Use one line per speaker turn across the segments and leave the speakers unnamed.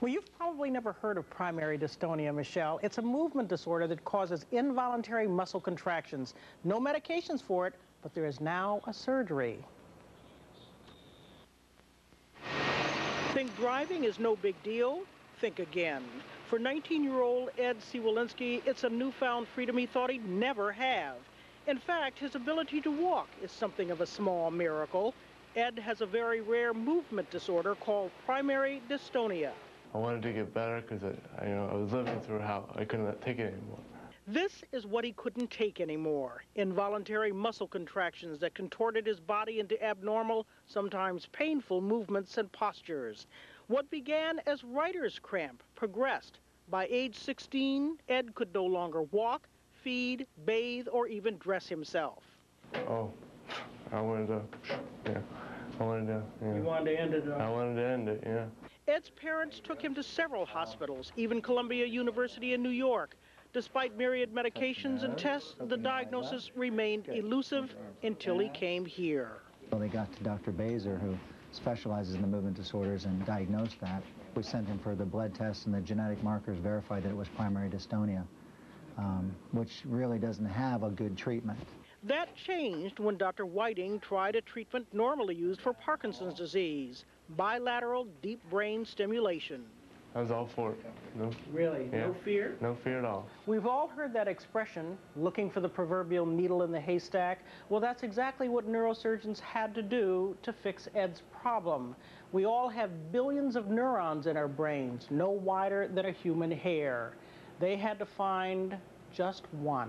Well, you've probably never heard of primary dystonia, Michelle. It's a movement disorder that causes involuntary muscle contractions. No medications for it, but there is now a surgery. Think driving is no big deal? Think again. For 19-year-old Ed Cwalinski, it's a newfound freedom he thought he'd never have. In fact, his ability to walk is something of a small miracle. Ed has a very rare movement disorder called primary dystonia.
I wanted to get better because I was living through how I couldn't take it anymore.
This is what he couldn't take anymore. Involuntary muscle contractions that contorted his body into abnormal, sometimes painful movements and postures. What began as writer's cramp progressed. By age 16, Ed could no longer walk, feed, bathe, or even dress himself.
Oh, I wanted to, yeah. I wanted to, yeah.
You wanted to end it?
I wanted to end it, yeah.
Ed's parents took him to several hospitals, even Columbia University in New York. Despite myriad medications and tests, the diagnosis remained elusive until he came here.
Well, they got to Dr. Baser, who specializes in the movement disorders, and diagnosed that. We sent him for the blood tests, and the genetic markers verified that it was primary dystonia, which really doesn't have a good treatment.
That changed when Dr. Whiting tried a treatment normally used for Parkinson's disease, bilateral deep brain stimulation.
I was all for it. No,
really?
Yeah.
No fear?
No fear at all.
We've all heard that expression, looking for the proverbial needle in the haystack. Well, that's exactly what neurosurgeons had to do to fix Ed's problem. We all have billions of neurons in our brains, no wider than a human hair. They had to find just one.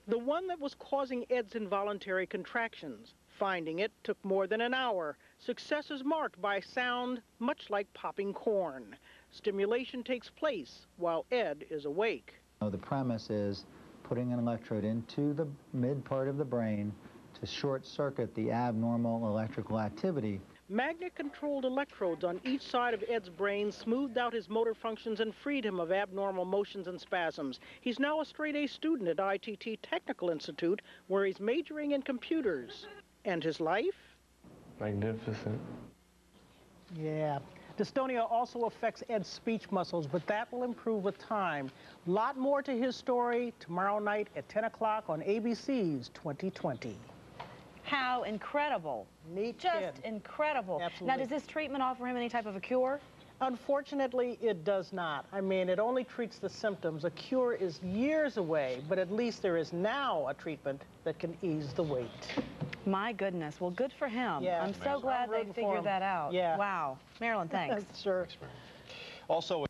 The one that was causing Ed's involuntary contractions. Finding it took more than an hour. Success is marked by sound much like popping corn. Stimulation takes place while Ed is awake.
The premise is putting an electrode into the mid part of the brain to short-circuit the abnormal electrical activity.
Magnet-controlled electrodes on each side of Ed's brain smoothed out his motor functions and freed him of abnormal motions and spasms. He's now a straight-A student at ITT Technical Institute, where he's majoring in computers. And his life?
Magnificent.
Yeah. Dystonia also affects Ed's speech muscles, but that will improve with time. A lot more to his story tomorrow night at 10 o'clock on ABC's 2020.
How incredible.
Neat
Just
kid.
Incredible.
Absolutely.
Now, does this treatment offer him any type of a cure?
Unfortunately, it does not. I mean, it only treats the symptoms. A cure is years away, but at least there is now a treatment that can ease the weight.
My goodness. Well, good for him.
Yeah.
I'm so glad they figured that out.
Yeah.
Wow. Marilyn, thanks.
Sure.
Also.